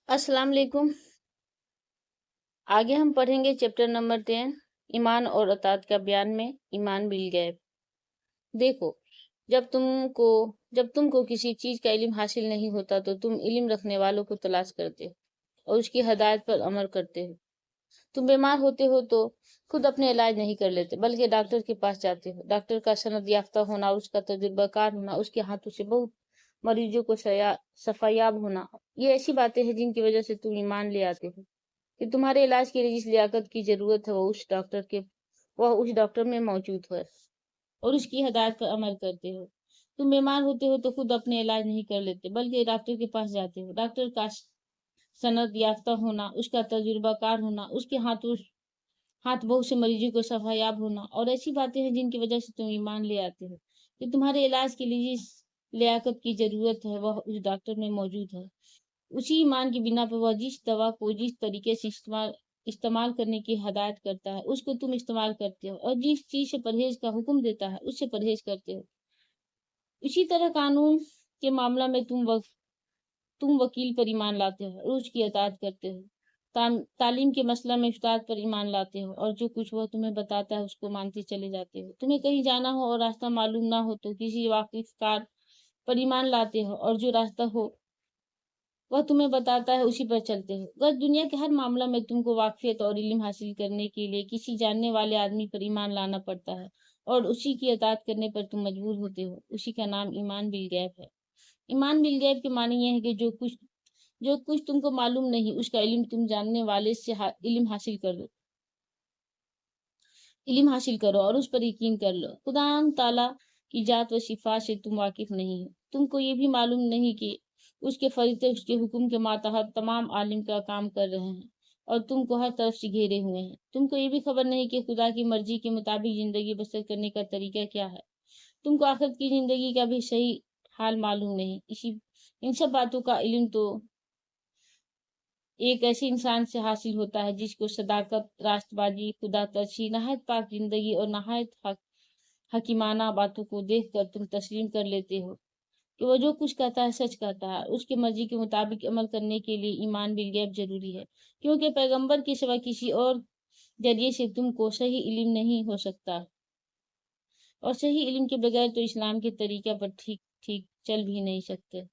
अस्सलाम वालेकुम। आगे हम पढ़ेंगे चैप्टर नंबर 10 ईमान और अतात का बयान में ईमान बिल गैब। देखो, जब तुमको किसी चीज का इल्म हासिल नहीं होता तो तुम इल्म रखने वालों को तलाश करते हो और उसकी हदायत पर अमल करते हो। तुम बीमार होते हो तो खुद अपने इलाज नहीं कर लेते बल्कि डॉक्टर के पास जाते हो। डॉक्टर का सनद याफ्ता होना, उसका तजुर्बाकार होना, उसके हाथों से बहुत मरीजों को सफायाब होना, ये ऐसी बातें हैं जिनकी वजह से तुम ईमान ले आते हो कि तुम्हारे इलाज के लिए जिस लियाकत की जरूरत है वह उस डॉक्टर में मौजूद है और उसकी हदायत पर अमल करते हो। तुम बीमार होते हो तो खुद अपने इलाज नहीं कर लेते बल्कि डॉक्टर के पास जाते हो। डॉक्टर का सनद याफ्ता होना, उसका तजुर्बाकार होना, उसके हाथ बहुत से मरीजों को सफायाब होना और ऐसी बातें हैं जिनकी वजह से तुम ईमान ले आते हो कि तुम्हारे इलाज के लिए जिस लियाकत की जरूरत है वह उस डॉक्टर में मौजूद है। उसी ईमान की बिना पर वह जिस दवा को जिस तरीके से इस्तेमाल करने की हदायत करता है उसको तुम इस्तेमाल करते हो और जिस चीज से परहेज का हुक्म देता है उससे परहेज करते हो। इसी तरह कानून के मामला में तुम वकील पर ईमान लाते हो और उसकी अताअत करते हो। तालीम के मसला में उस्ताद पर ईमान लाते हो और जो कुछ वह तुम्हें बताता है उसको मानते चले जाते हो। तुम्हें कहीं जाना हो और रास्ता मालूम ना हो तो किसी वाकिफकार पर ईमान लाते हो और जो रास्ता हो वह तुम्हें बताता है उसी पर चलते हो। बस दुनिया के हर मामला में तुमको वाकफियत और इल्म हासिल करने के लिए किसी जानने वाले आदमी पर ईमान लाना पड़ता है और उसी की अताअत करने पर तुम मजबूर होते हो। उसी का नाम ईमान बिल गैब है। ईमान बिल गैब के मानी यह है कि जो कुछ तुमको मालूम नहीं उसका इल्म तुम जानने वाले से इल्म हासिल करो और उस पर यकीन कर लो। खुदा ताला की जात व सिफात से तुम वाकिफ नहीं हो। तुमको ये भी मालूम नहीं कि उसके फरिश्ते उसके हुक्म के मातहत तमाम आलिम का काम कर रहे हैं और तुमको हर तरफ से घेरे हुए हैं। तुमको ये भी खबर नहीं कि खुदा की मर्जी के मुताबिक जिंदगी बसर करने का तरीका क्या है। तुमको आखिरत की जिंदगी का भी सही हाल मालूम नहीं। इन सब बातों का इल्म तो एक ऐसे इंसान से हासिल होता है जिसको सदाकत, राष्ट्रबाजी, खुदा तरशी, नहायत पाक जिंदगी और नहायत हकीमाना बातों को देखकर तुम तस्लीम कर लेते हो कि वो जो कुछ कहता है सच कहता है। उसकी मर्जी के मुताबिक अमल करने के लिए ईमान बिल गैब जरूरी है, क्योंकि पैगंबर के सिवा किसी और जरिए से तुमको सही इल्म नहीं हो सकता और सही इल्म के बगैर तो इस्लाम के तरीके पर ठीक ठीक चल भी नहीं सकते।